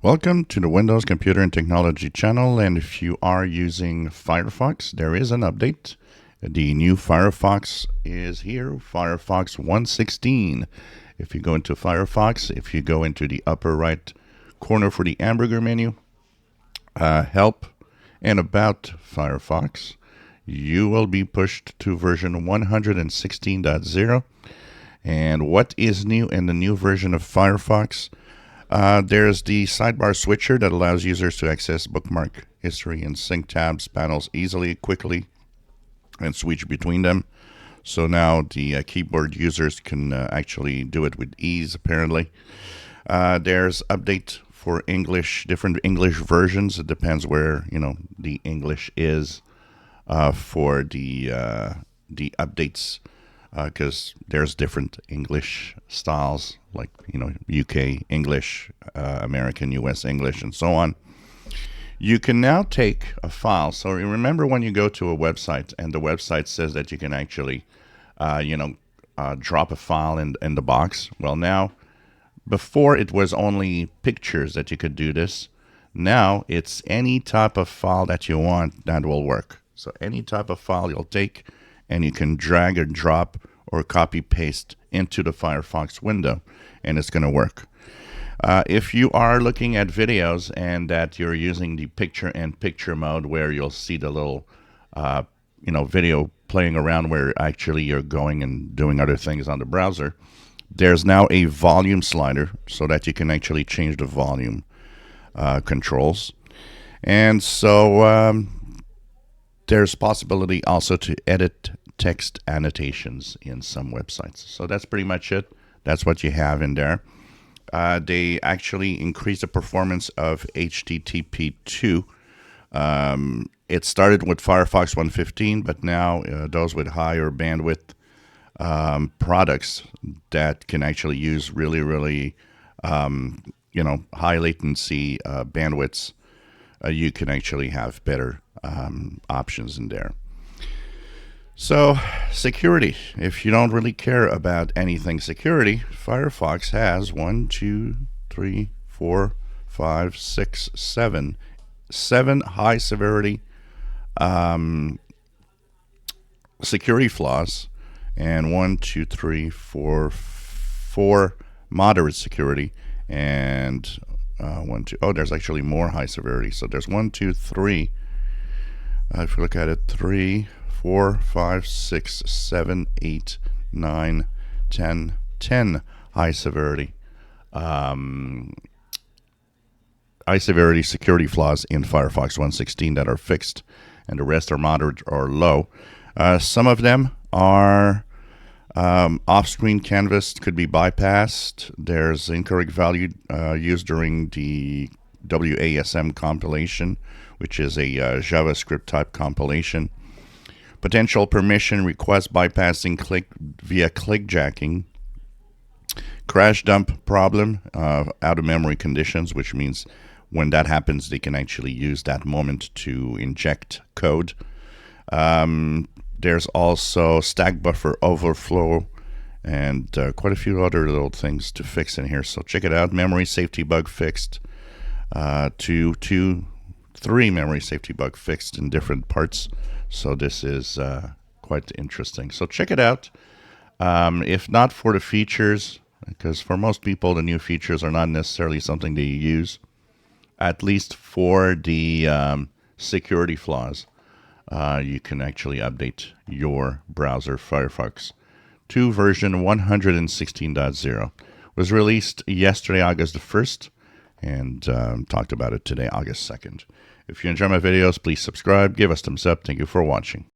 Welcome to the Windows Computer and Technology channel, and if you are using Firefox, there is an update. The new Firefox is here, Firefox 116. If you go into Firefox, if you go into the upper right corner for the hamburger menu, Help and About Firefox, you will be pushed to version 116.0. And what is new in the new version of Firefox? There's the sidebar switcher that allows users to access bookmark history and sync tabs panels easily, quickly, and switch between them. So now the keyboard users can actually do it with ease, apparently. There's update for English, different English versions. It depends where, the English is for the updates. Because there's different English styles, like, UK English, American, US English, and so on. You can now take a file. So remember when you go to a website and the website says that you can actually, drop a file in the box. Well, now, before it was only pictures that you could do this. Now it's any type of file that you want that will work. So any type of file you'll take, and you can drag or drop or copy paste into the Firefox window, and it's going to work. If you are looking at videos and that you're using the picture-in-picture mode, where you'll see the little video playing around where actually you're going and doing other things on the browser, there's now a volume slider so that you can actually change the volume controls. And so there's possibility also to edit text annotations in some websites. So that's pretty much it. That's what you have in there. They actually increase the performance of HTTP2. It started with Firefox 115, but now those with higher bandwidth products that can actually use really high latency bandwidths, you can actually have better options in there. So, security. If you don't really care about anything security, Firefox has 7 high severity security flaws, and 4 moderate security, and there's actually more high severity. So there's 1, 2, 3. If you look at it, 3, 4, 5, 6, 7, 8, 9, 10 high severity security flaws in Firefox 116 that are fixed, and the rest are moderate or low. Some of them are off-screen canvas, could be bypassed. There's incorrect value used during the WASM compilation, which is a JavaScript type compilation. Potential permission request bypassing via clickjacking. Crash dump problem, out of memory conditions, which means when that happens, they can actually use that moment to inject code. There's also stack buffer overflow, and quite a few other little things to fix in here. So check it out. Memory safety bug fixed. 3 memory safety bug fixed in different parts. So this is quite interesting. So check it out. If not for the features, because for most people the new features are not necessarily something they use, at least for the security flaws, you can actually update your browser Firefox to version 116.0. Was released yesterday, August the 1st, and talked about it today, August 2nd. If you enjoy my videos, please subscribe, give us thumbs up. Thank you for watching.